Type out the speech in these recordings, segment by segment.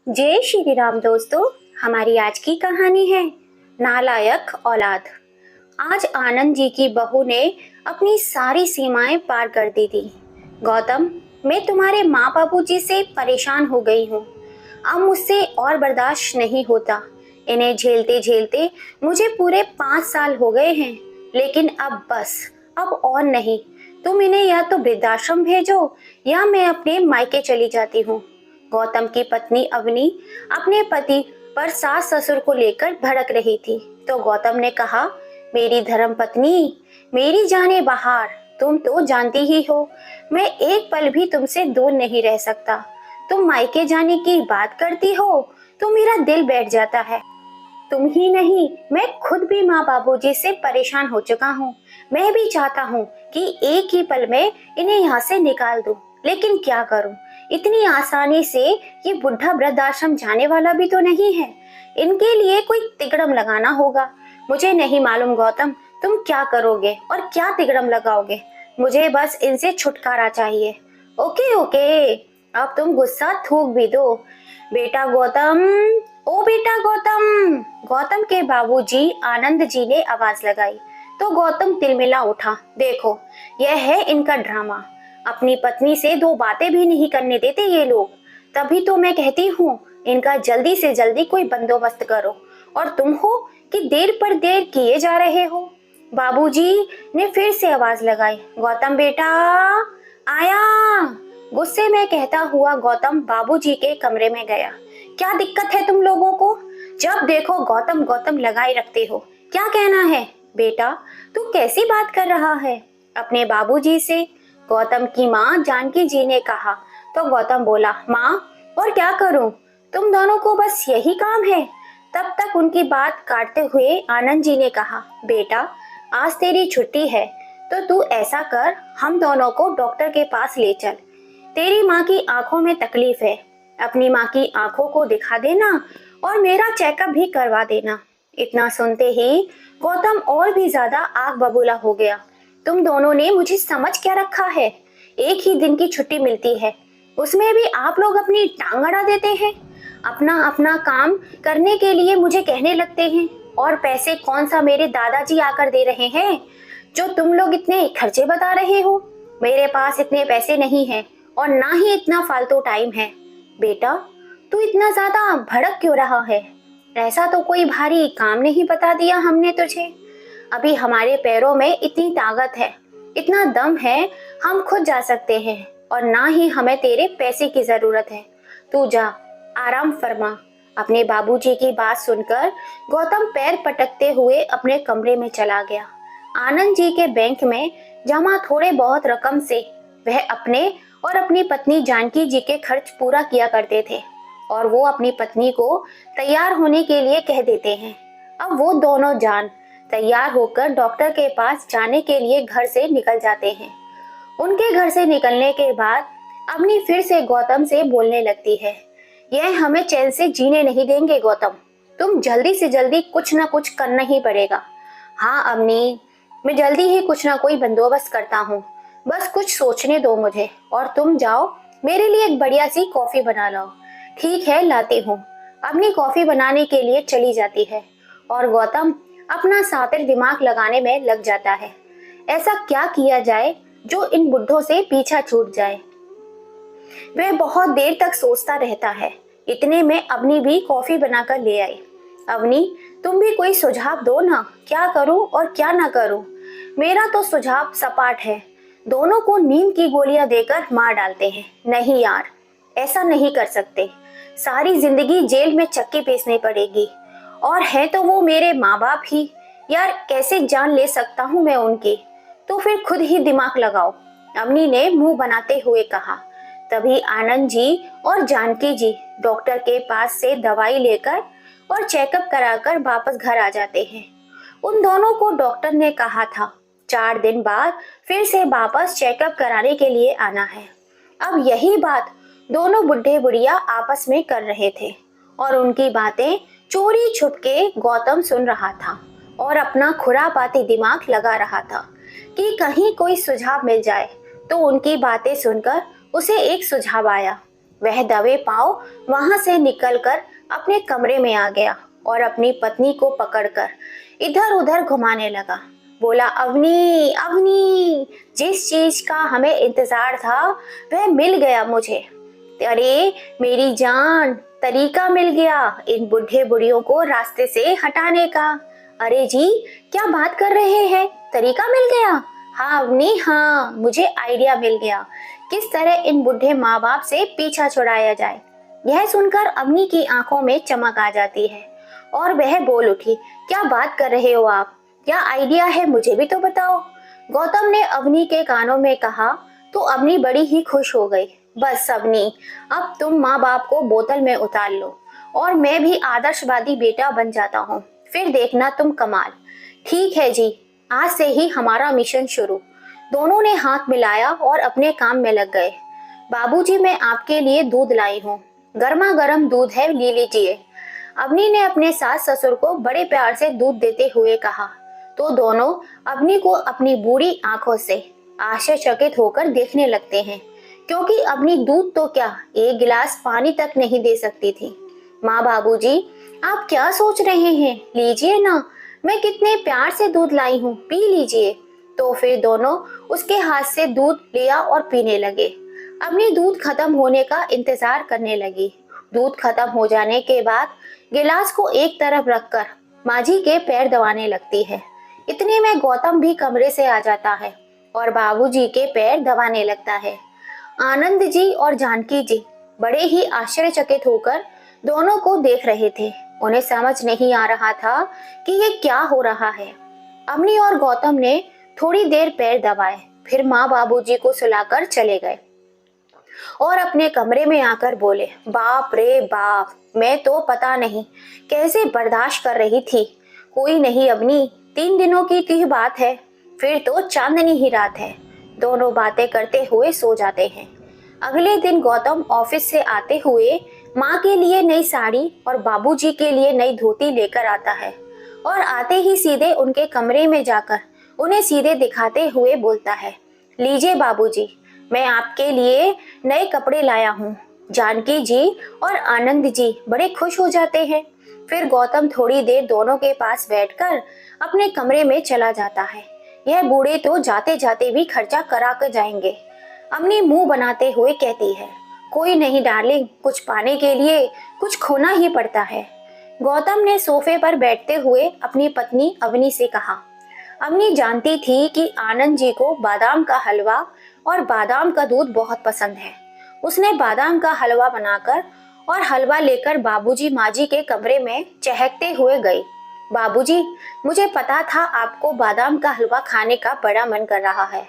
जय श्री राम दोस्तों। हमारी आज की कहानी है नालायक औलाद। आज आनंद जी की बहू ने अपनी सारी सीमाएं पार कर दी थी। गौतम, मैं तुम्हारे माँ बाबू जी से परेशान हो गई हूँ। अब मुझसे और बर्दाश्त नहीं होता। इन्हें झेलते झेलते मुझे पूरे 5 साल हो गए हैं, लेकिन अब बस, अब और नहीं। तुम इन्हें या तो वृद्धाश्रम भेजो या मैं अपने मायके चली जाती हूँ। गौतम की पत्नी अवनी अपने पति पर सास ससुर को लेकर भड़क रही थी, तो गौतम ने कहा, मेरी धर्म पत्नी, मेरी जाने बहार, तुम तो जानती ही हो मैं एक पल भी तुमसे दूर नहीं रह सकता। तुम मायके जाने की बात करती हो तो मेरा दिल बैठ जाता है। तुम ही नहीं, मैं खुद भी माँ बाबूजी से परेशान हो चुका हूँ। मैं भी चाहता हूँ कि एक ही पल में इन्हें यहाँ से निकाल दूं, लेकिन क्या करूं? इतनी आसानी से ये बुढ़ा वृद्धाश्रम जाने वाला भी तो नहीं है। इनके लिए कोई तिकड़म लगाना होगा। मुझे नहीं मालूम गौतम, तुम क्या करोगे और क्या तिकड़म लगाओगे। मुझे बस इनसे छुटकारा चाहिए। ओके ओके, अब तुम गुस्सा थूक भी दो। बेटा गौतम, ओ बेटा गौतम। गौतम के बाबूजी आनंद जी ने आवाज लगाई तो गौतम तिलमिला उठा। देखो, यह है इनका ड्रामा। अपनी पत्नी से दो बातें भी नहीं करने देते ये लोग। तभी तो मैं कहती हूँ इनका जल्दी से जल्दी कोई बंदोबस्त करो। और तुम हो कि देर पर देर किए जा रहे हो। बाबूजी ने फिर से आवाज लगाई। गौतम बेटा, आया। गुस्से में कहता हुआ गौतम बाबूजी के कमरे में गया। क्या दिक्कत है तुम लोगों को? जब देखो गौतम गौतम लगाए रखते हो। क्या कहना है? बेटा, तू कैसी बात कर रहा है अपने बाबूजी से? गौतम की माँ जानकी जी ने कहा तो गौतम बोला, माँ और क्या करूं? तुम दोनों को बस यही काम है। तब तक उनकी बात काटते हुए आनंद जी ने कहा, बेटा आज तेरी छुट्टी है तो तू ऐसा कर, हम दोनों को डॉक्टर के पास ले चल। तेरी माँ की आंखों में तकलीफ है, अपनी माँ की आंखों को दिखा देना और मेरा चेकअप भी करवा देना। इतना सुनते ही गौतम और भी ज्यादा आग बबूला हो गया। तुम दोनों ने मुझे समझ क्या रखा है? एक ही दिन की छुट्टी मिलती है, उसमें भी आप लोग अपनी टांग अड़ा देते हैं। अपना अपना काम करने के लिए मुझे कहने लगते हैं। और पैसे कौन सा मेरे दादाजी आकर दे रहे हैं जो तुम लोग इतने खर्चे बता रहे हो? मेरे पास इतने पैसे नहीं हैं और ना ही इतना फालतू टाइम है। बेटा, तू इतना ज्यादा भड़क क्यों रहा है? ऐसा तो कोई भारी काम नहीं बता दिया हमने तुझे। अभी हमारे पैरों में इतनी ताकत है, इतना दम है, हम खुद जा सकते हैं और ना ही हमें तेरे पैसे की जरूरत है। तू जा, आराम फरमा। अपने बाबूजी की बात सुनकर गौतम पैर पटकते हुए अपने कमरे में चला गया। आनंद जी के बैंक में जमा थोड़े बहुत रकम से वह अपने और अपनी पत्नी जानकी जी के खर्च पूरा किया करते थे और वो अपनी पत्नी को तैयार होने के लिए कह देते हैं। अब वो दोनों जान तैयार होकर डॉक्टर के पास जाने के लिए घर से निकल जाते हैं। उनके घर से निकलने के बाद अवनी फिर से गौतम से बोलने लगती है, यह हमें चैन से जीने नहीं देंगे गौतम। तुम जल्दी से जल्दी कुछ ना कुछ करना ही पड़ेगा। हाँ अवनी, मैं जल्दी ही कुछ ना कोई बंदोबस्त करता हूँ, बस कुछ सोचने दो मुझे। और तुम जाओ, मेरे लिए एक बढ़िया सी कॉफी बना लाओ। ठीक है, लाती हूँ। अवनी कॉफी बनाने के लिए चली जाती है और गौतम अपना सातिर दिमाग लगाने में लग जाता है। ऐसा क्या किया जाए जो इन बुड्ढों से पीछा छूट जाए। वह बहुत देर तक सोचता रहता है। इतने में अवनी भी कॉफी बनाकर ले आई। अवनी, तुम भी कोई सुझाव दो ना, क्या करूं और क्या ना करूं। मेरा तो सुझाव सपाट है, दोनों को नींद की गोलियां देकर मार डालते हैं। नहीं यार, ऐसा नहीं कर सकते। सारी जिंदगी जेल में चक्की पीसनी पड़ेगी और है तो वो मेरे माँ बाप ही। यार कैसे जान ले सकता हूँ मैं उनकी? तो फिर खुद ही दिमाग लगाओ, अवनी ने मुंह बनाते हुए कहा। तभी आनंद जी और जानकी जी डॉक्टर के पास से दवाई लेकर और चेकअप कराकर वापस घर आ जाते हैं। उन दोनों को डॉक्टर ने कहा था 4 दिन बाद फिर से वापस चेकअप कराने के लिए आना है। अब यही बात दोनों बुढ़े बुढ़िया आपस में कर रहे थे और उनकी बातें चोरी छुपके गौतम सुन रहा था और अपना खुरापाती दिमाग लगा रहा था कि कहीं कोई सुझाव मिल जाए। तो उनकी बातें सुनकर उसे एक सुझाव आया। वह दबे पांव वहां से निकलकर अपने कमरे में आ गया और अपनी पत्नी को पकड़कर इधर उधर घुमाने लगा। बोला, अवनी अवनी, जिस चीज का हमें इंतजार था वह मिल गया मुझे। अरे मेरी जान, तरीका मिल गया इन बुढ़े बुढ़ियों को रास्ते से हटाने का। अरे जी, क्या बात कर रहे हैं, तरीका मिल गया? हाँ अवनी, हाँ, मुझे आइडिया मिल गया किस तरह इन बुढ़े माँ बाप से पीछा छुड़ाया जाए। यह सुनकर अवनी की आंखों में चमक आ जाती है और वह बोल उठी, क्या बात कर रहे हो आप? क्या आइडिया है, मुझे भी तो बताओ। गौतम ने अवनी के कानों में कहा तो अवनी बड़ी ही खुश हो गई। बस अवनी, अब तुम माँ बाप को बोतल में उतार लो और मैं भी आदर्शवादी बेटा बन जाता हूँ, फिर देखना तुम कमाल। ठीक है जी, आज से ही हमारा मिशन शुरू। दोनों ने हाथ मिलाया और अपने काम में लग गए। बाबूजी, मैं आपके लिए दूध लाई हूँ, गर्मा गर्म दूध है, ले लीजिए। अवनी ने अपने सास ससुर को बड़े प्यार से दूध देते हुए कहा तो दोनों अवनी को अपनी बूढ़ी आंखों से आश्चर्यचकित होकर देखने लगते हैं, क्योंकि अवनी दूध तो क्या, एक गिलास पानी तक नहीं दे सकती थी। माँ बाबूजी, आप क्या सोच रहे हैं, लीजिए ना, मैं कितने प्यार से दूध लाई हूँ, पी लीजिए। तो फिर दोनों उसके हाथ से दूध लिया और पीने लगे। अवनी दूध खत्म होने का इंतजार करने लगी। दूध खत्म हो जाने के बाद गिलास को एक तरफ रखकर माँ जी के पैर दबाने लगती है। इतने में गौतम भी कमरे से आ जाता है और बाबूजी के पैर दबाने लगता है। आनंद जी और जानकी जी बड़े ही आश्चर्यचकित होकर दोनों को देख रहे थे। उन्हें समझ नहीं आ रहा था कि ये क्या हो रहा है। अवनी और गौतम ने थोड़ी देर पैर दबाए, फिर माँ बाबूजी को सुलाकर चले गए और अपने कमरे में आकर बोले, बाप रे बाप, मैं तो पता नहीं कैसे बर्दाश्त कर रही थी। कोई नहीं अवनी, 3 दिनों की बात है, फिर तो चांदनी ही रात है। दोनों बातें करते हुए सो जाते हैं। अगले दिन गौतम ऑफिस से आते हुए माँ के लिए नई साड़ी और बाबूजी के लिए नई धोती लेकर आता है और आते ही सीधे उनके कमरे में जाकर उन्हें सीधे दिखाते हुए बोलता है, लीजिए बाबूजी, मैं आपके लिए नए कपड़े लाया हूँ। जानकी जी और आनंद जी बड़े खुश हो जाते हैं। फिर गौतम थोड़ी देर दोनों के पास बैठकर अपने कमरे में चला जाता है। यह बूढ़े तो जाते जाते भी खर्चा करा कर जाएंगे। अम्मी मुंह बनाते हुए कहती है, कोई नहीं डार्लिंग, कुछ पाने के लिए कुछ खोना ही पड़ता है। गौतम ने सोफे पर बैठते हुए अपनी पत्नी अवनी से कहा। अवनी जानती थी कि आनंद जी को बादाम का हलवा और बादाम का दूध बहुत पसंद है। उसने बादाम का हलवा बनाकर और हलवा लेकर बाबूजी माँ जी के कमरे में चहकते हुए गई। बाबूजी, मुझे पता था आपको बादाम का हलवा खाने का बड़ा मन कर रहा है।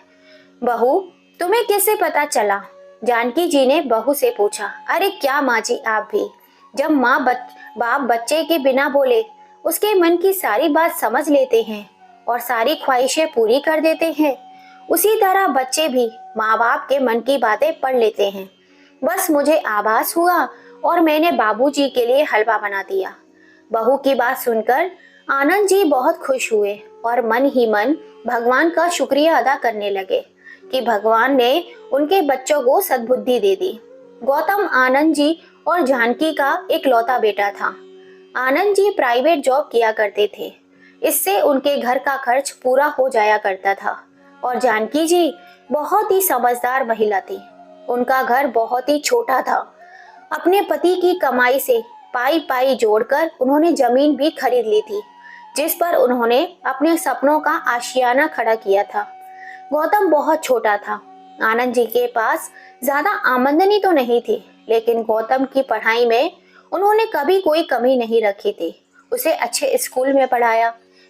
बहू, तुम्हें कैसे पता चला? जानकी जी ने बहू से पूछा। अरे क्या माँ जी, आप भी, जब बाप बच्चे के बिना बोले उसके मन की सारी बात समझ लेते हैं और सारी ख्वाहिशें पूरी कर देते हैं, उसी तरह बच्चे भी माँ बाप के मन की बातें पढ़ लेते हैं। बस मुझे आभास हुआ और मैंने बाबूजी के लिए हलवा बना दिया। बहू की बात सुनकर आनंद जी बहुत खुश हुए और मन ही मन भगवान का शुक्रिया अदा करने लगे कि भगवान ने उनके बच्चों को सद्बुद्धि दे दी। गौतम आनंद जी और जानकी का इकलौता बेटा था। आनंद जी प्राइवेट जॉब किया करते थे, इससे उनके घर का खर्च पूरा हो जाया करता था। और जानकी जी बहुत ही समझदार महिला थी। उनका घर बहुत ही छोटा था। अपने पति की कमाई से पाई पाई जोड़कर उन्होंने जमीन भी खरीद ली थी, जिस पर उन्होंने अपने सपनों का आशियाना खड़ा किया था। गौतम बहुत छोटा था। आनंद जी के पास ज्यादा आमदनी तो नहीं थी, लेकिन गौतम की पढ़ाई में उन्होंने कभी कोई कमी नहीं रखी थी। उसे अच्छे स्कूल में पढ़ाया,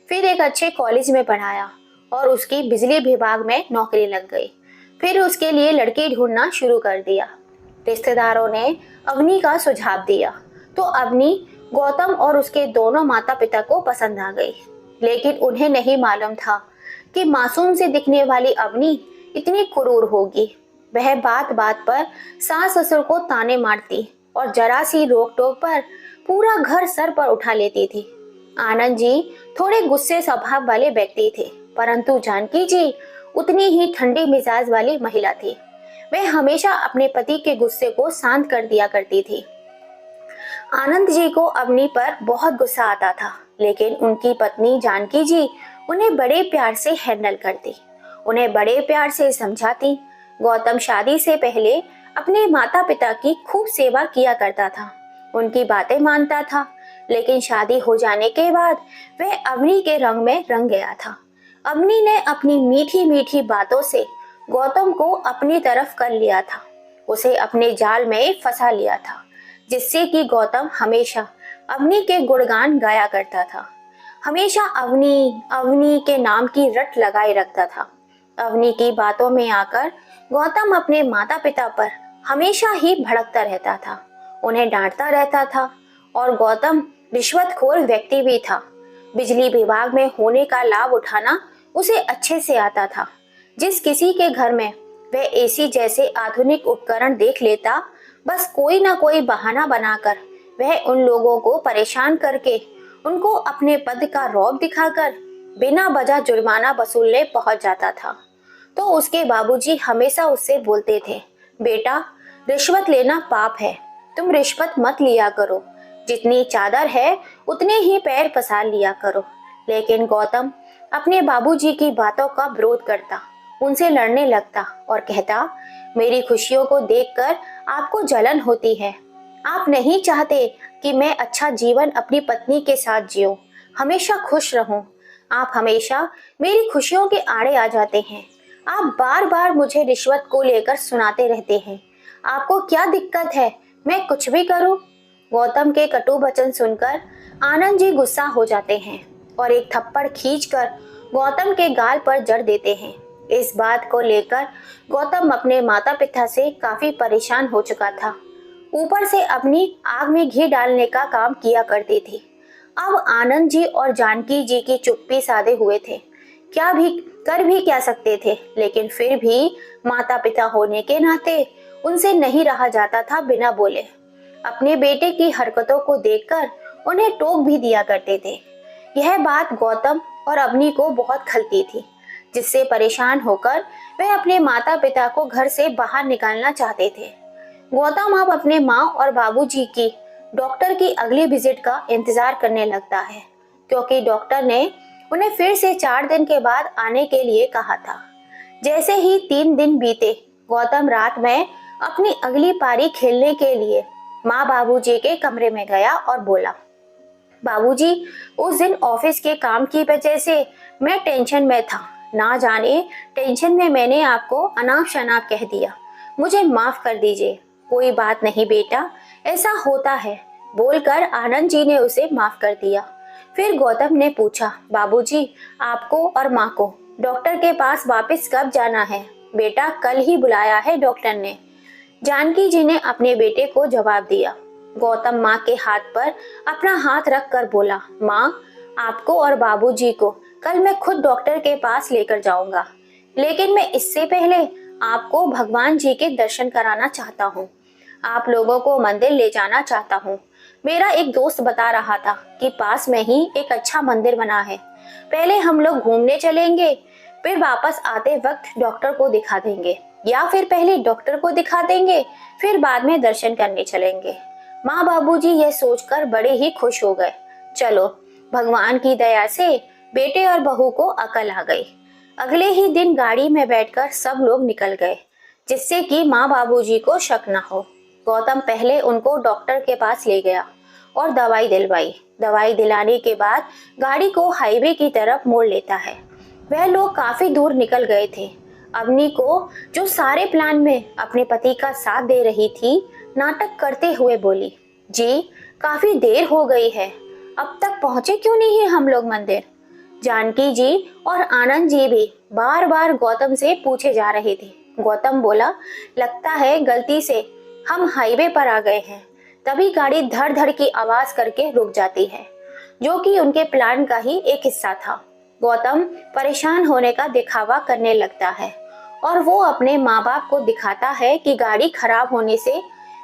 फिर एक अच्छे कॉलेज में पढ़ाया और उसकी बिजली विभाग में नौकरी लग गई। फिर उसके लिए लड़की ढूंढना शुरू कर दिया। रिश्तेदारों ने अवनी का सुझाव दिया तो अवनी गौतम और उसके दोनों माता पिता को पसंद आ गई। लेकिन उन्हें नहीं मालूम था कि मासूम से दिखने वाली अवनी इतनी क्रूर होगी। वह बात बात पर सास ससुर को ताने मारती और जरा सी रोक टोक पर पूरा घर सर पर उठा लेती थी। आनंद जी थोड़े गुस्से स्वभाव वाले व्यक्ति थे, परंतु जानकी जी उतनी ही ठंडी मिजाज वाली महिला थी। वह हमेशा अपने पति के गुस्से को शांत कर दिया करती थी। आनंद जी को अवनी पर बहुत गुस्सा आता था, लेकिन उनकी पत्नी जानकी जी उन्हें बड़े प्यार से हैंडल करती, उन्हें बड़े प्यार से समझाती। गौतम शादी से पहले अपने माता पिता की खूब सेवा किया करता था, उनकी बातें मानता था, लेकिन शादी हो जाने के बाद वह अवनी के रंग में रंग गया था। अवनी ने अपनी मीठी मीठी बातों से गौतम को अपनी तरफ कर लिया था, उसे अपने जाल में फंसा लिया था, जिससे कि गौतम हमेशा अवनी के गुणगान गाया करता था, हमेशा अवनी अवनी के नाम की रट लगाए रखता था। अवनी की बातों में आकर गौतम अपने माता पिता पर हमेशा ही भड़कता रहता था, उन्हें डांटता रहता था। और गौतम रिश्वतखोर व्यक्ति भी था। बिजली विभाग में होने का लाभ उठाना उसे अच्छे से आता था। जिस किसी के घर में वह एसी जैसे आधुनिक उपकरण देख लेता, बस कोई ना कोई बहाना बनाकर वह उन लोगों को परेशान करके उनको अपने पद का रौब दिखाकर बिना वजह जुर्माना वसूलने पहुंच जाता था। तो उसके बाबूजी हमेशा उससे बोलते थे, बेटा रिश्वत लेना पाप है, तुम रिश्वत मत लिया करो, जितनी चादर है उतने ही पैर पसार लिया करो। लेकिन गौतम अपने बाबूजी की बातों का विरोध करता, उनसे लड़ने लगता और कहता, मेरी खुशियों को देखकर आपको जलन होती है, आप नहीं चाहते कि मैं अच्छा जीवन अपनी पत्नी के साथ जीऊं, हमेशा खुश रहूं। आप हमेशा मेरी खुशियों के आड़े आ जाते हैं, आप बार बार मुझे रिश्वत को लेकर सुनाते रहते हैं, आपको क्या दिक्कत है, मैं कुछ भी करूं? गौतम के कटु वचन सुनकर आनंद जी गुस्सा हो जाते हैं और एक थप्पड़ खींचकर गौतम के गाल पर जड़ देते हैं। इस बात को लेकर गौतम अपने माता पिता से काफी परेशान हो चुका था, ऊपर से अपनी आग में घी डालने का काम किया करती थी। अब आनंद जी और जानकी जी की चुप्पी साधे हुए थे, क्या भी क्या सकते थे, लेकिन फिर भी माता पिता होने के नाते उनसे नहीं रहा जाता था बिना बोले। अपने बेटे की हरकतों को देखकर उन्हें टोक भी दिया करते थे। यह बात गौतम और अवनी को बहुत खलती थी, जिससे परेशान होकर वे अपने माता पिता को घर से बाहर निकालना चाहते थे। गौतम अब अपने माँ और बाबूजी की डॉक्टर की अगली विजिट का इंतजार करने लगता है, क्योंकि डॉक्टर ने उन्हें फिर से 4 दिन के बाद आने के लिए कहा था। जैसे ही 3 दिन बीते, गौतम रात में अपनी अगली पारी खेलने के लिए माँ बाबूजी के कमरे में गया और बोला, बाबूजी उस दिन ऑफिस के काम की वजह से मैं टेंशन में था, ना जाने टेंशन में मैंने आपको अनाप शनाप कह दिया, मुझे माफ कर दीजिए। कोई बात नहीं बेटा, ऐसा होता है, बोलकर आनंद जी ने उसे माफ कर दिया। फिर गौतम ने पूछा, बाबूजी आपको और माँ को डॉक्टर के पास वापस कब जाना है? बेटा कल ही बुलाया है डॉक्टर ने, जानकी जी ने अपने बेटे को जवाब दिया। गौतम माँ के हाथ पर अपना हाथ रख कर बोला, माँ आपको और बाबूजी को कल मैं खुद डॉक्टर के पास लेकर जाऊंगा, लेकिन मैं इससे पहले आपको भगवान जी के दर्शन कराना चाहता हूँ, आप लोगों को मंदिर ले जाना चाहता हूँ। मेरा एक दोस्त बता रहा था कि पास में ही एक अच्छा मंदिर बना है, पहले हम लोग घूमने चलेंगे, फिर वापस आते वक्त डॉक्टर को दिखा देंगे, या फिर पहले डॉक्टर को दिखा देंगे फिर बाद में दर्शन करने चलेंगे। माँ बाबूजी यह सोचकर बड़े ही खुश हो गए। चलो भगवान की दया से बेटे और बहू को अकल आ गई। अगले ही दिन गाड़ी में बैठकर सब लोग निकल गए, जिससे कि माँ बाबूजी को शक न हो। गौतम पहले उनको डॉक्टर के पास ले गया और दवाई दिलवाई। दवाई दिलाने के बाद गाड़ी को हाईवे की तरफ मोड़ लेता है। वह लोग काफी दूर निकल गए थे। अवनी को, जो सारे प्लान में अपने पति का साथ दे रही थी, नाटक करते हुए बोली, जी काफी देर हो गई है, अब तक पहुंचे क्यों नहीं है हम लोग मंदिर? जानकी जी और आनंद जी भी बार बार गौतम से पूछे जा रहे थे। गौतम बोला, लगता है गलती से हम हाईवे पर आ गए हैं। तभी गाड़ी धड़ धड़ की आवाज करके रुक जाती है, जो कि उनके प्लान का ही एक हिस्सा था। गौतम परेशान होने का दिखावा करने लगता है और वो अपने माँ बाप को दिखाता है कि गाड़ी खराब होने से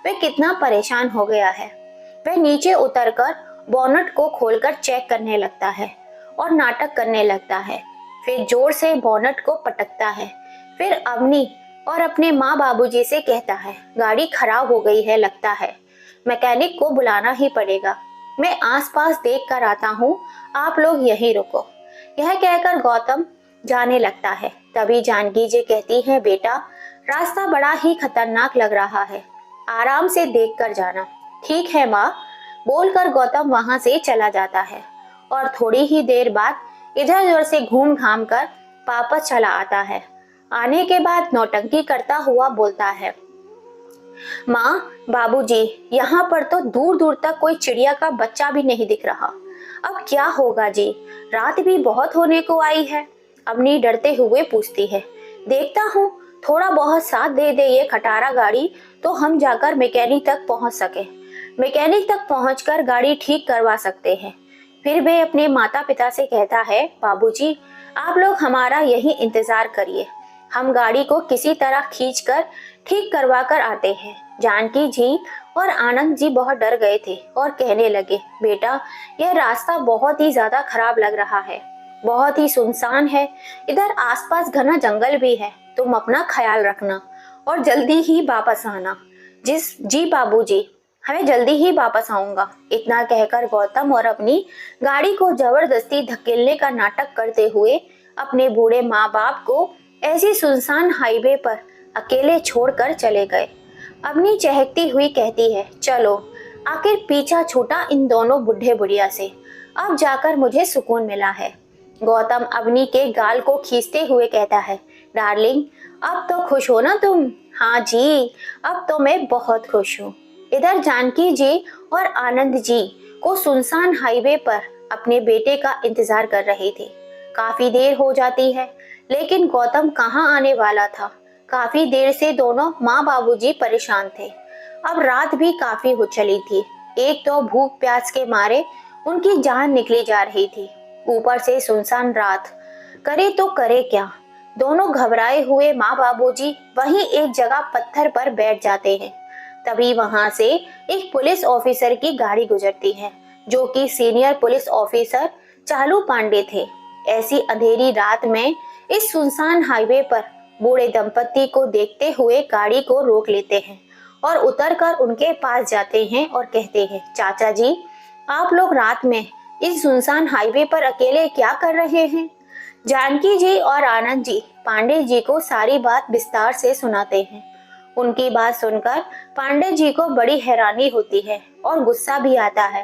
वह कितना परेशान हो गया है। वह नीचे उतरकर बोनट को खोलकर चेक करने लगता है और नाटक करने लगता है। फिर जोर से बोनट को पटकता है। फिर अवनी और अपने माँ बाबूजी से कहता है, गाड़ी खराब हो गई है लगता है, मैकेनिक को बुलाना ही पड़ेगा। मैं आसपास देख कर आता हूँ, आप लोग यहीं रुको। यह कहकर गौतम जाने लगता है। तभी जानकी जी कहती है, बेटा रास्ता बड़ा ही खतरनाक लग रहा है, आराम से देख कर जाना। ठीक है माँ, बोलकर गौतम वहां से चला जाता है और थोड़ी ही देर बाद इधर उधर से घूम घाम कर वापस चला आता है। आने के बाद नौटंकी करता हुआ बोलता है, माँ बाबूजी, यहाँ पर तो दूर दूर तक कोई चिड़िया का बच्चा भी नहीं दिख रहा। अब क्या होगा जी, रात भी बहुत होने को आई है। अवनी डरते हुए पूछती है, देखता हूँ थोड़ा बहुत साथ दे दे ये खटारा गाड़ी तो हम जाकर मैकेनिक तक पहुँच सके। मैकेनिक तक पहुँचकर गाड़ी ठीक करवा सकते हैं। फिर वे अपने माता पिता से कहता है, बाबूजी आप लोग हमारा यही इंतजार करिए, हम गाड़ी को किसी तरह खींचकर ठीक करवा कर आते हैं। जानकी जी और आनंद जी बहुत डर गए थे और कहने लगे, बेटा यह रास्ता बहुत ही ज्यादा खराब लग रहा है, बहुत ही सुनसान है, इधर आसपास घना जंगल भी है, तुम अपना ख्याल रखना और जल्दी ही वापस आना। जी बाबूजी, हमें जल्दी ही वापस आऊंगा। इतना कहकर गौतम और अपनी गाड़ी को जबरदस्ती धकेलने का नाटक करते हुए अपने बूढ़े माँ बाप को ऐसी सुनसान हाईवे पर अकेले छोड़कर चले गए। अवनी चहकती हुई कहती है, चलो आखिर पीछा छूटा इन दोनों बुढ़े बुढ़िया से, अब जाकर मुझे सुकून मिला है। गौतम अवनी के गाल को खींचते हुए कहता है, डार्लिंग अब तो खुश हो ना तुम? हाँ जी, अब तो मैं बहुत खुश हूँ। इधर जानकी जी और आनंद जी को सुनसान हाईवे पर अपने बेटे का इंतजार कर रही थी। काफी देर हो जाती है लेकिन गौतम कहाँ आने वाला था। काफी देर से दोनों माँ बाबूजी परेशान थे। अब रात भी काफी हो चली थी। एक तो भूख प्यास के मारे उनकी जान निकली जा रही थी, ऊपर से सुनसान रात, करे तो करे क्या। दोनों घबराए हुए माँ बाबूजी वहीं एक जगह पत्थर पर बैठ जाते हैं। तभी वहां से एक पुलिस ऑफिसर की गाड़ी गुजरती है, जो कि सीनियर पुलिस ऑफिसर चालू पांडे थे। ऐसी अंधेरी रात में इस सुनसान हाईवे पर बूढ़े दंपति को देखते हुए गाड़ी को रोक लेते हैं और उतरकर उनके पास जाते हैं और कहते हैं, चाचा जी आप लोग रात में इस सुनसान हाईवे पर अकेले क्या कर रहे हैं? जानकी जी और आनंद जी पांडे जी को सारी बात विस्तार से सुनाते हैं। उनकी बात सुनकर पांडे जी को बड़ी हैरानी होती है और गुस्सा भी आता है।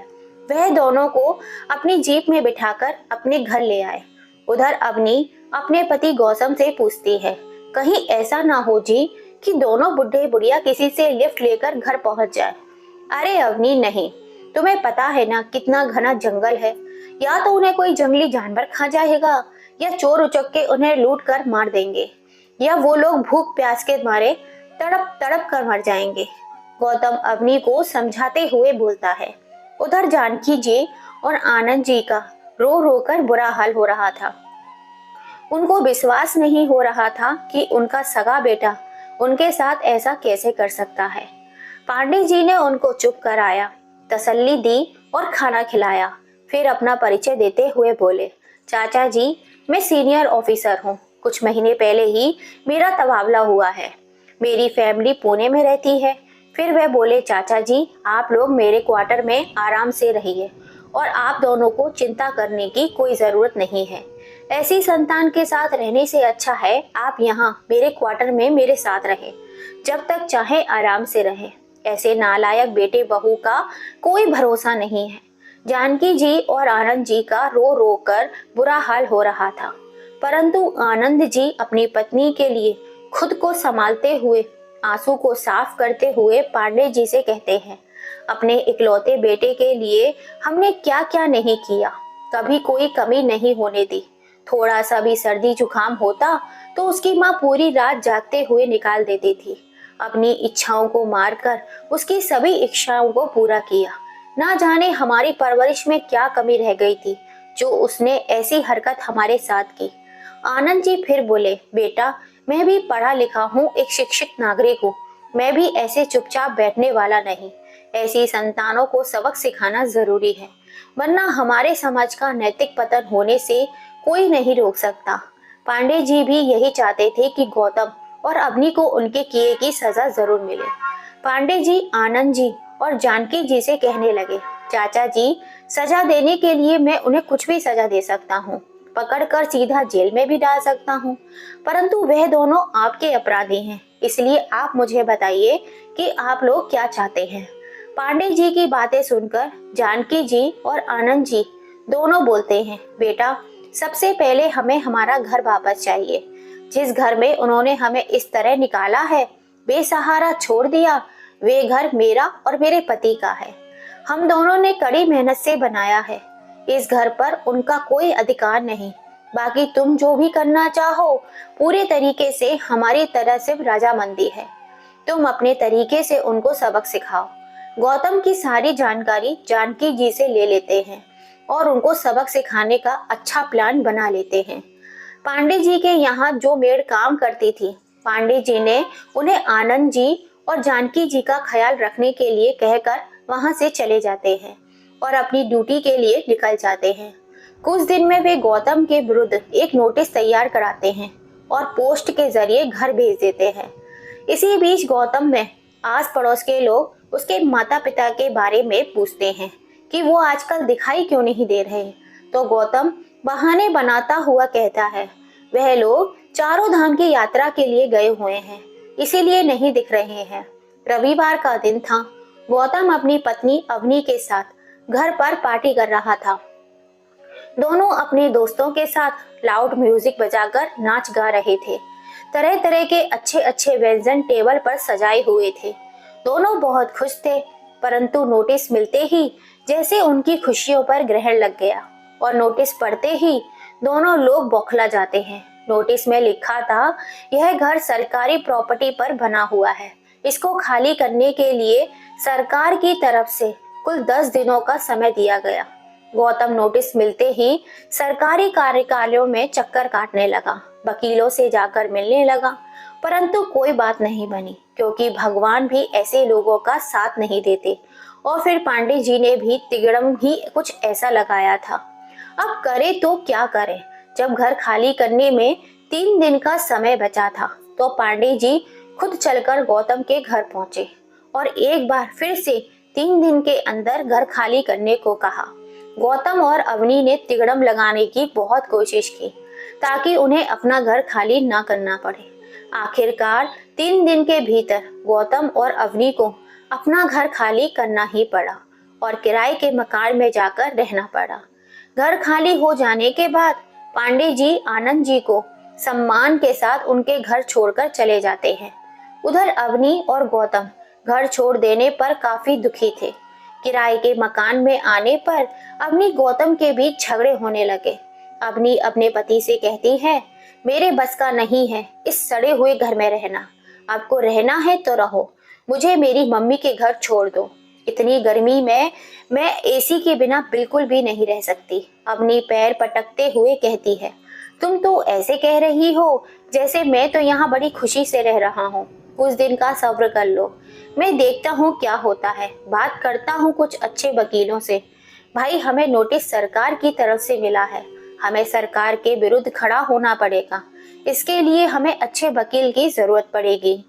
वह दोनों को अपनी जीप में बिठाकर अपने घर ले आए। उधर अवनी अपने पति गौतम से पूछती है, कहीं ऐसा ना हो जी कि दोनों बुढ़े बुढ़िया किसी से लिफ्ट लेकर घर पहुंच जाए। अरे अवनी नहीं, तुम्हें पता है ना कितना घना जंगल है, या तो उन्हें कोई जंगली जानवर खा जाएगा या चोर उचक्के उन्हें लूट कर मार देंगे, या वो लोग भूख प्यास के मारे तड़प तड़प कर मर जाएंगे। गौतम अवनी को समझाते हुए बोलता है। उधर जानकी जी और आनंद जी का रो रो कर बुरा हाल हो रहा था। उनको विश्वास नहीं हो रहा था कि उनका सगा बेटा उनके साथ ऐसा कैसे कर सकता है। पांडे जी ने उनको चुप कराया, तसल्ली दी और खाना खिलाया। फिर अपना परिचय देते हुए बोले, चाचा जी मैं सीनियर ऑफिसर हूँ, कुछ महीने पहले ही मेरा तबादला हुआ है, मेरी फैमिली पुणे में रहती है। फिर वह बोले, चाचा जी आप लोग मेरे क्वार्टर में आराम से रहिए और आप दोनों को चिंता करने की कोई ज़रूरत नहीं है। ऐसी संतान के साथ रहने से अच्छा है आप यहाँ मेरे क्वार्टर में मेरे साथ रहें, जब तक चाहे आराम से रहें। ऐसे नालायक बेटे बहू का कोई भरोसा नहीं है। जानकी जी और आनंद जी का रो रो कर बुरा हाल हो रहा था, परंतु आनंद जी अपनी पत्नी के लिए खुद को संभालते हुए आंसू को साफ करते हुए पांडे जी से कहते हैं, अपने इकलौते बेटे के लिए हमने क्या क्या नहीं किया, कभी कोई कमी नहीं होने दी। थोड़ा सा भी सर्दी जुकाम होता तो उसकी माँ पूरी रात जागते हुए निकाल देती थी। अपनी इच्छाओं को मारकर उसकी सभी इच्छाओं को पूरा किया। ना जाने हमारी परवरिश में क्या कमी रह गई थी जो उसने ऐसी हरकत हमारे साथ की। आनंद जी फिर बोले, बेटा मैं भी पढ़ा लिखा हूँ, एक शिक्षित नागरिक हूँ, मैं भी ऐसे चुपचाप बैठने वाला नहीं। ऐसी संतानों को सबक सिखाना जरूरी है, वरना हमारे समाज का नैतिक पतन होने से कोई नहीं रोक सकता। पांडे जी भी यही चाहते थे कि गौतम और अवनी को उनके किए की सजा जरूर मिले। पांडे जी आनंद जी और जानकी जी से कहने लगे, चाचा जी, सजा देने के लिए मैं उन्हें कुछ भी सजा दे सकता हूँ, पकड़कर सीधा जेल में भी डाल सकता हूँ, परंतु वह दोनों आपके अपराधी हैं, इसलिए आप मुझे बताइए कि आप लोग क्या चाहते हैं। पांडे जी की बातें सुनकर जानकी जी और आनंद जी दोनों बोलते हैं, बेटा, सबसे पहले हमें हमारा घर वापस चाहिए। जिस घर में उन्होंने हमें इस तरह निकाला है, बेसहारा छोड़ दिया, वे घर मेरा और मेरे पति का है। हम दोनों ने कड़ी मेहनत से बनाया है। इस घर पर उनका कोई अधिकार नहीं। बाकी तुम जो भी करना चाहो, पूरे तरीके से हमारी तरह से रजामंदी है। तुम अपने तरीके से उनको सबक सिखाओ। गौतम की सारी जानकारी जानकी जी से ले लेते हैं और उनको सबक सिखाने का अच्छा प्लान बना लेते हैं। पांडे जी के यहाँ जो मेड काम करती थी, पांडे जी ने उन्हें आनंद जी और जानकी जी का ख्याल रखने के लिए कहकर वहां से चले जाते हैं और अपनी ड्यूटी के लिए निकल जाते हैं। कुछ दिन में वे गौतम के विरुद्ध एक नोटिस तैयार कराते हैं और पोस्ट के जरिए घर भेज देते हैं। इसी बीच गौतम में आस पड़ोस के लोग उसके माता पिता के बारे में पूछते हैं कि वो आजकल दिखाई क्यों नहीं दे रहे, तो गौतम बहाने बनाता हुआ कहता है, वह लोग चारों धाम की यात्रा के लिए गए हुए हैं, इसीलिए नहीं दिख रहे हैं। रविवार का दिन था। गौतम अपनी पत्नी अवनी के साथ घर पर पार्टी कर रहा था। दोनों अपने दोस्तों के साथ लाउड म्यूजिक बजाकर नाच गा रहे थे। तरह तरह के अच्छे अच्छे व्यंजन टेबल पर सजाए हुए थे। दोनों बहुत खुश थे, परंतु नोटिस मिलते ही जैसे उनकी खुशियों पर ग्रहण लग गया और नोटिस पढ़ते ही दोनों लोग बौखला जाते हैं। नोटिस में लिखा था, यह घर सरकारी प्रॉपर्टी पर बना हुआ है। इसको खाली करने के लिए सरकार की तरफ से कुल 10 दिनों का समय दिया गया। गौतम नोटिस मिलते ही सरकारी कार्यालयों में चक्कर काटने लगा, वकीलों से जाकर मिलने लगा, परंतु कोई बात नहीं बनी, क्योंकि भगवान भी ऐसे लोगों का साथ नहीं देते। और फिर पांडे जी ने भी तिगड़म ही कुछ ऐसा लगाया था। अब करे तो क्या करे। जब घर खाली करने में 3 दिन का समय बचा था, तो पांडे जी खुद चलकर गौतम के घर पहुंचे और एक बार फिर से 3 दिन के अंदर घर खाली करने को कहा। गौतम और अवनी ने तिगड़म लगाने की बहुत कोशिश की ताकि उन्हें अपना घर खाली ना करना पड़े। आखिरकार 3 दिन के भीतर गौतम और अवनी को अपना घर खाली करना ही पड़ा और किराए के मकान में जाकर रहना पड़ा। घर खाली हो जाने के बाद पांडे जी आनंद जी को सम्मान के साथ उनके घर छोड़कर चले जाते हैं। उधर अवनी और गौतम घर छोड़ देने पर काफी दुखी थे। किराए के मकान में आने पर अवनी गौतम के बीच झगड़े होने लगे। अवनी अपने पति से कहती है, मेरे बस का नहीं है इस सड़े हुए घर में रहना। आपको रहना है तो रहो, मुझे मेरी मम्मी के घर छोड़ दो। इतनी गर्मी में मैं एसी के बिना बिल्कुल भी नहीं रह सकती। अवनी पैर पटकते हुए कहती है, तुम तो ऐसे कह रही हो जैसे मैं तो यहाँ बड़ी खुशी से रह रहा हूँ। कुछ दिन का सब्र कर लो, मैं देखता हूँ क्या होता है। बात करता हूँ कुछ अच्छे वकीलों से। भाई, हमें नोटिस सरकार की तरफ से मिला है, हमें सरकार के विरुद्ध खड़ा होना पड़ेगा। इसके लिए हमें अच्छे वकील की जरूरत पड़ेगी।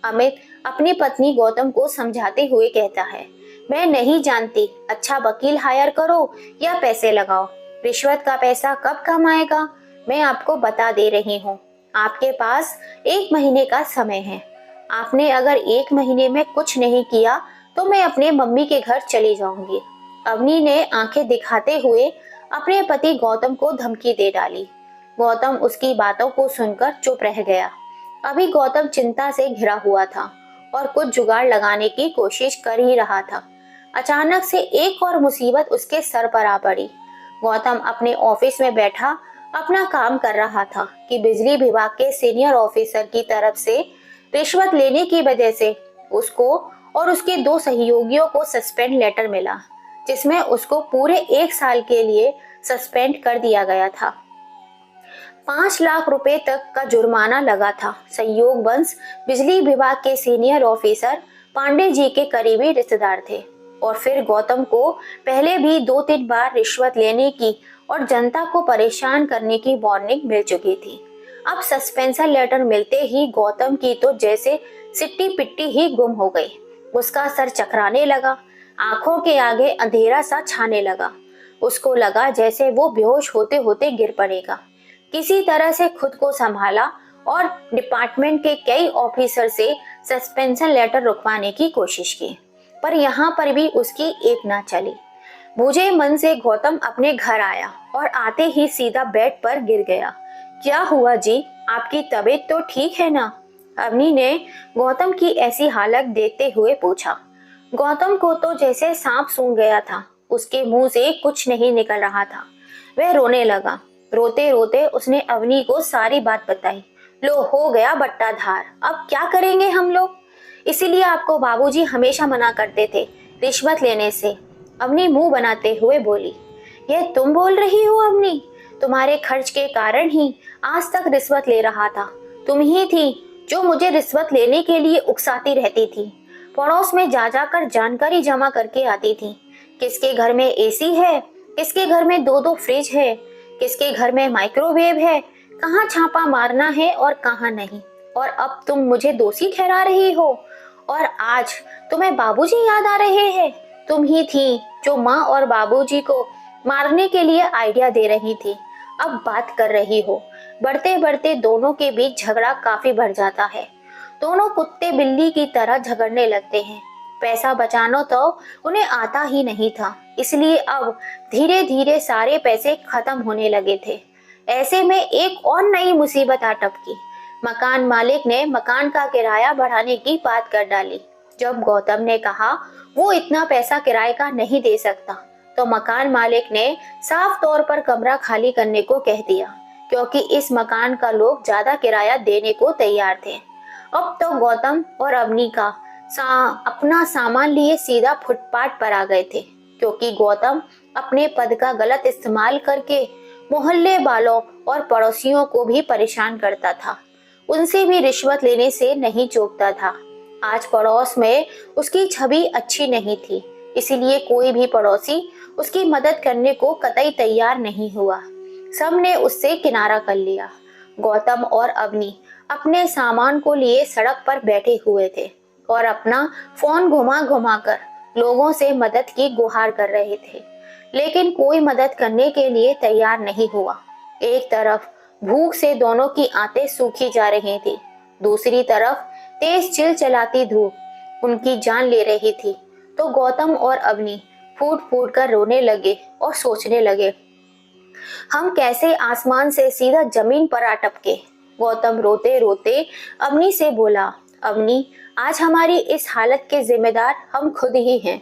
अमित अपनी पत्नी गौतम को समझाते हुए कहता है, मैं नहीं जानती, अच्छा वकील हायर करो या पैसे लगाओ। रिश्वत का पैसा कब काम आएगा, मैं आपको बता दे रही हूँ। आपके पास 1 महीने का समय है। आपने अगर 1 महीने में कुछ नहीं किया तो मैं अपने मम्मी के घर चली जाऊंगी। अवनी ने आंखें दिखाते हुए अपने पति गौतम को धमकी दे डाली। गौतम उसकी बातों को सुनकर चुप रह गया। अभी गौतम चिंता से घिरा हुआ था और कुछ जुगाड़ लगाने की कोशिश कर ही रहा था। अचानक से एक और मुसीबत उसके सर पर आ पड़ी। गौतम अपने ऑफिस में बैठा अपना काम कर रहा था कि बिजली विभाग के सीनियर ऑफिसर की तरफ से रिश्वत लेने की वजह से उसको और उसके 2 सहयोगियों को सस्पेंड लेटर मिला, जिसमें उसको पूरे 1 साल के लिए सस्पेंड कर दिया गया था। 5 लाख रुपए तक का जुर्माना लगा था। संयोगवश बिजली विभाग के सीनियर ऑफिसर पांडे जी के करीबी रिश्तेदार थे और फिर गौतम को पहले भी 2-3 बार रिश्वत लेने की और जनता को परेशान करने की वार्निंग मिल चुकी थी। अब सस्पेंशन लेटर मिलते ही गौतम की तो जैसे सिट्टी पिट्टी ही गुम हो गई। उसका सर चकराने लगा, आंखों के आगे अंधेरा सा छाने लगा। उसको लगा जैसे वो बेहोश होते होते गिर पड़ेगा। किसी तरह से खुद को संभाला और डिपार्टमेंट के कई ऑफिसर से सस्पेंशन लेटर रुकवाने की कोशिश की, पर यहाँ पर भी उसकी एक ना चली। बूझे मन से गौतम अपने घर आया और आते ही सीधा बेड पर गिर गया। क्या हुआ जी, आपकी तबीयत तो ठीक है ना? अवनी ने गौतम की ऐसी हालत देखते हुए पूछा। गौतम को तो जैसे सांप सूंघ गया था। उसके मुंह से कुछ नहीं निकल रहा था। वह रोने लगा। रोते रोते उसने अवनी को सारी बात बताई। लो, हो गया बट्टा धार, अब क्या करेंगे हम लोग? इसीलिए आपको बाबूजी हमेशा मना करते थे रिश्वत लेने से, अवनी मुंह बनाते हुए बोली। यह तुम बोल रही हो अवनी? तुम्हारे खर्च के कारण ही आज तक रिश्वत ले रहा था। तुम ही थी जो मुझे रिश्वत लेने के लिए उकसाती रहती थी। पड़ोस में जा जाकर जानकारी जमा करके आती थी। किसके घर में एसी है, किसके घर में 2-2 फ्रिज है, किसके घर में माइक्रोवेव है, कहाँ छापा मारना है और कहाँ नहीं। और अब तुम मुझे दोषी ठहरा रही हो और आज तुम्हें बाबूजी याद आ रहे हैं। तुम ही थी जो माँ और बाबूजी को मारने के लिए आइडिया दे रही थी। अब बात कर रही हो। बढ़ते बढ़ते दोनों के बीच झगड़ा काफी बढ़ जाता है। दोनों कुत्ते बिल्ली की तरह झगड़ने लगते हैं। पैसा बचाना तो उन्हें आता ही नहीं था, इसलिए अब धीरे धीरे सारे पैसे खत्म होने लगे थे। ऐसे में एक और नई मुसीबत आ टपकी। मकान मालिक ने मकान का किराया बढ़ाने की बात कर डाली। जब गौतम ने कहा वो इतना पैसा किराए का नहीं दे सकता, तो मकान मालिक ने साफ तौर पर कमरा खाली करने को कह दिया, क्योंकि इस मकान का लोग ज्यादा किराया देने को तैयार थे। अब तो गौतम और अवनी का अपना सामान लिए सीधा फुटपाथ पर आ गए थे, क्योंकि गौतम अपने पद का गलत इस्तेमाल करके मोहल्ले वालों और पड़ोसियों को भी परेशान करता था। उनसे भी रिश्वत लेने से नहीं चूकता था। आज पड़ोस में उसकी छवि अच्छी नहीं थी, इसलिए कोई भी पड़ोसी उसकी मदद करने को कतई तैयार नहीं हुआ। सबने उससे किनारा कर लिया। गौतम और अवनी अपने सामान को लिए सड़क पर बैठे हुए थे और अपना फोन घुमा घुमा कर लोगों से मदद की गुहार कर रहे थे, लेकिन कोई मदद करने के लिए तैयार नहीं हुआ। एक तरफ भूख से दोनों की आंतें सूखी जा रही थी, दूसरी तरफ तेज चिल चलाती धूप उनकी जान ले रही थी। तो गौतम और अवनी फूट फूट कर रोने लगे और सोचने लगे, हम कैसे आसमान से सीधा जमीन पर आ टपके। गौतम रोते रोते अवनी से बोला, अवनी, आज हमारी इस हालत के जिम्मेदार हम खुद ही हैं।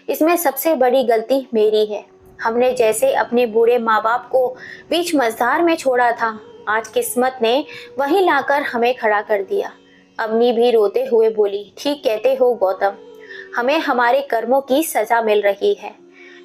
इसमें सबसे बड़ी गलती मेरी है। हमने जैसे अपने बूढ़े माँ बाप को बीच मझधार में छोड़ा था, आज किस्मत ने वहीं लाकर हमें खड़ा कर दिया। अवनी भी रोते हुए बोली, ठीक कहते हो गौतम, हमें हमारे कर्मों की सजा मिल रही है।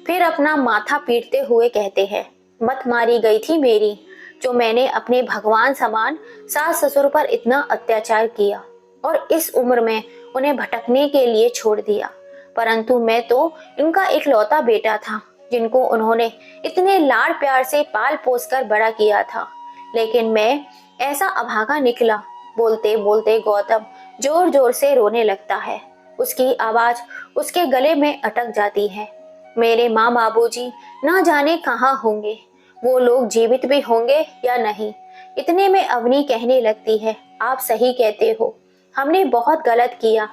फिर अपना माथा पीटते हुए कहते हैं, मत मारी गई थी मेरी, जो मैंने अपने भगवान समान सास ससुर पर इतना अत्याचार किया और इस उम्र में उन्हें भटकने के लिए छोड़ दिया। परंतु मैं तो इनका इकलौता बेटा था, जिनको उन्होंने इतने लाड़ प्यार से पाल पोस कर बड़ा किया था, लेकिन मैं ऐसा अभागा निकला। बोलते बोलते गौतम जोर जोर से रोने लगता है। उसकी आवाज उसके गले में अटक जाती है। मेरे माँ बाबूजी ना जाने कहाँ होंगे, वो लोग जीवित भी होंगे या नहीं। इतने में अवनी कहने लगती है, आप सही कहते हो, हमने बहुत गलत किया।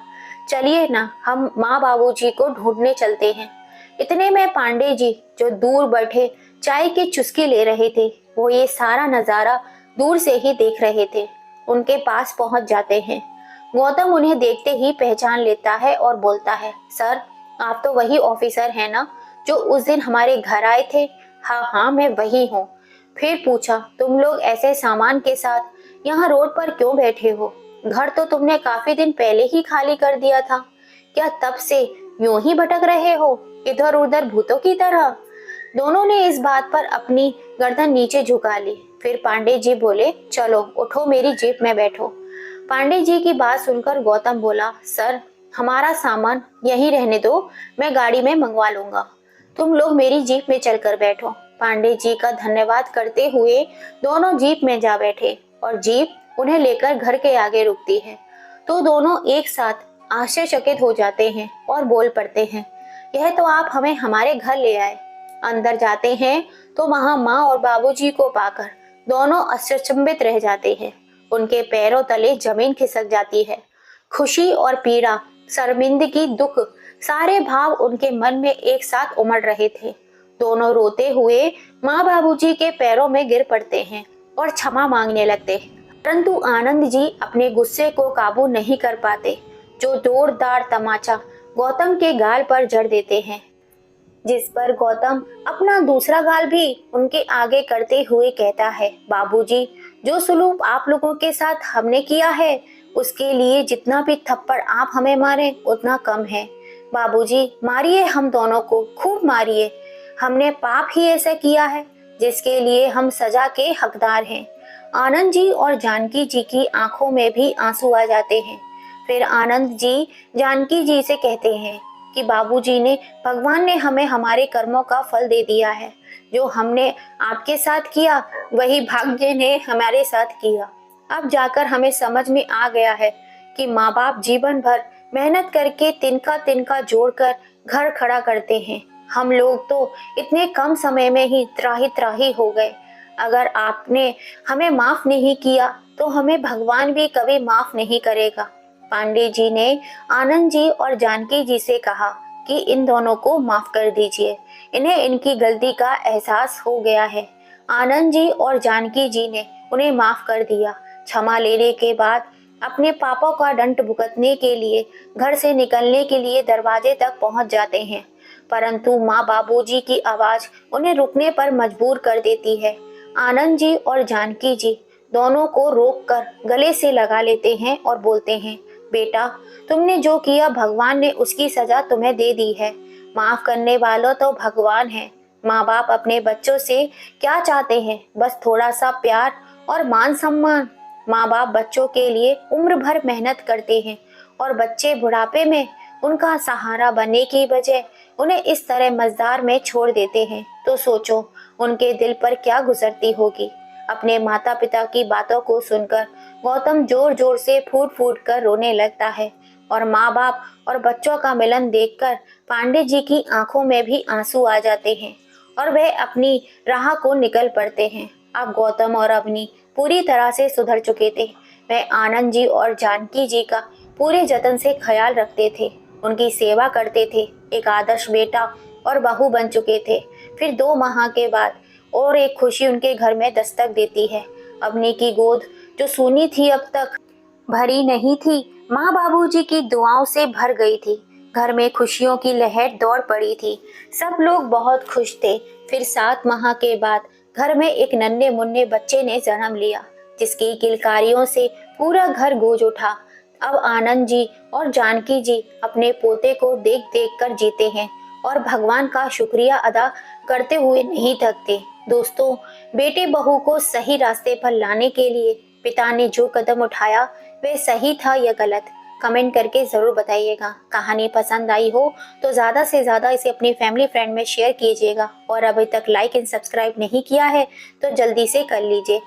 चलिए ना, हम माँ बाबूजी को ढूंढने चलते हैं। इतने में पांडे जी, जो दूर बैठे चाय की चुस्की ले रहे थे, वो ये सारा नजारा दूर से ही देख रहे थे। उनके पास पहुंच जाते हैं। गौतम उन्हें देखते ही पहचान लेता है और बोलता है, सर, आप तो वही ऑफिसर हैं ना जो उस दिन हमारे घर आए थे? हाँ हाँ, मैं वही हूँ। फिर पूछा, तुम लोग ऐसे सामान के साथ यहाँ रोड पर क्यों बैठे हो? घर तो तुमने काफी दिन पहले ही खाली कर दिया था। क्या तब से यूं ही भटक रहे हो, इधर उधर भूतों की तरह? दोनों ने इस बात पर अपनी गर्दन नीचे झुका ली। फिर पांडे जी बोले, चलो उठो, मेरी जीप में बैठो। पांडे जी की बात सुनकर गौतम बोला, सर, हमारा सामान यहीं रहने दो, मैं गाड़ी में मंगवा लूंगा, तुम लोग मेरी जीप में चलकर बैठो। पांडे जी का धन्यवाद करते हुए दोनों जीप में जा बैठे और जीप उन्हें लेकर घर के आगे रुकती है तो दोनों एक साथ आश्चर्यचकित हो जाते हैं और बोल पड़ते हैं, यह तो आप हमें हमारे घर ले आए। अंदर जाते हैं तो वहां माँ और बाबूजी को पाकर दोनों अचंभित रह जाते हैं। उनके पैरों तले जमीन खिसक जाती है। खुशी और पीड़ा, शर्मिंदगी, दुख, सारे भाव उनके मन में एक साथ उमड़ रहे थे। दोनों रोते हुए माँ बाबूजी के पैरों में गिर पड़ते हैं और क्षमा मांगने लगते हैं। परंतु आनंद जी अपने गुस्से को काबू नहीं कर पाते, जो जोरदार तमाचा गौतम के गाल पर जड़ देते हैं, जिस पर गौतम अपना दूसरा गाल भी उनके आगे करते हुए कहता है, बाबूजी, जो सुलूक आप लोगों के साथ हमने किया है उसके लिए जितना भी थप्पड़ आप हमें मारे उतना कम है। बाबूजी, मारिए, हम दोनों को खूब मारिए। हमने पाप ही ऐसा किया है जिसके लिए हम सजा के हकदार हैं। आनंद जी और जानकी जी की आंखों में भी आंसू आ जाते हैं। फिर आनंद जी जानकी जी से कहते हैं कि बाबूजी ने, भगवान ने हमें हमारे कर्मों का फल दे दिया है। जो हमने आपके साथ किया वही भाग्य ने हमारे साथ किया। अब जाकर हमें समझ में आ गया है कि माँ बाप जीवन भर मेहनत करके तिनका तिनका जोड़कर घर खड़ा करते हैं। हम लोग तो इतने कम समय में ही त्राही त्राही हो गए। अगर आपने हमें माफ नहीं किया तो हमें भगवान भी कभी माफ नहीं करेगा। पांडे जी ने आनंद जी और जानकी जी से कहा कि इन दोनों को माफ कर दीजिए, इन्हें इनकी गलती का एहसास हो गया है। आनंद जी और जानकी जी ने उन्हें माफ कर दिया। क्षमा लेने के बाद अपने पापों का दंड भुगतने के लिए घर से निकलने के लिए दरवाजे तक पहुंच जाते हैं, परंतु माँ बाबूजी की आवाज उन्हें रुकने पर मजबूर कर देती है। आनंद जी और जानकी जी दोनों को रोककर गले से लगा लेते हैं और बोलते हैं, बेटा, तुमने जो किया भगवान ने उसकी सजा तुम्हें दे दी है। माफ करने वालों तो भगवान है। माँ बाप अपने बच्चों से क्या चाहते हैं? बस थोड़ा सा प्यार और मान सम्मान। माँ बाप बच्चों के लिए उम्र भर मेहनत करते हैं और बच्चे बुढ़ापे में उनका सहारा बनने की बजाय उन्हें इस तरह मझधार में छोड़ देते हैं। तो सोचो उनके दिल पर क्या गुजरती होगी। अपने माता पिता की बातों को सुनकर गौतम जोर जोर से फूट फूट कर रोने लगता है और माँ बाप और बच्चों का मिलन देखकर पांडे जी की आंखों में भी आंसू आ जाते हैं और वह अपनी राह को निकल पड़ते हैं। अब गौतम और अवनी पूरी तरह से सुधर चुके थे। वह आनंद जी और जानकी जी का पूरे जतन से ख्याल रखते थे, उनकी सेवा करते थे, एक आदर्श बेटा और बहू बन चुके थे। फिर 2 माह के बाद और एक खुशी उनके घर में दस्तक देती है। अवनी की गोद जो सूनी थी, अब तक भरी नहीं थी, माँ बाबूजी की दुआओं से भर गई थी। घर में खुशियों की लहर दौड़ पड़ी थी। सब लोग बहुत खुश थे। फिर 7 माह के बाद घर में एक नन्हे मुन्ने बच्चे ने जन्म लिया, जिसकी किलकारियों से पूरा घर गूंज उठा। अब आनंद जी और जानकी जी अपने पोते को देख देख कर जीते हैं और भगवान का शुक्रिया अदा करते हुए नहीं थकते। दोस्तों, बेटे बहू को सही रास्ते पर लाने के लिए पिता ने जो कदम उठाया वह सही था या गलत, कमेंट करके ज़रूर बताइएगा। कहानी पसंद आई हो तो ज़्यादा से ज़्यादा इसे अपनी फैमिली फ्रेंड में शेयर कीजिएगा और अभी तक लाइक एंड सब्सक्राइब नहीं किया है तो जल्दी से कर लीजिए।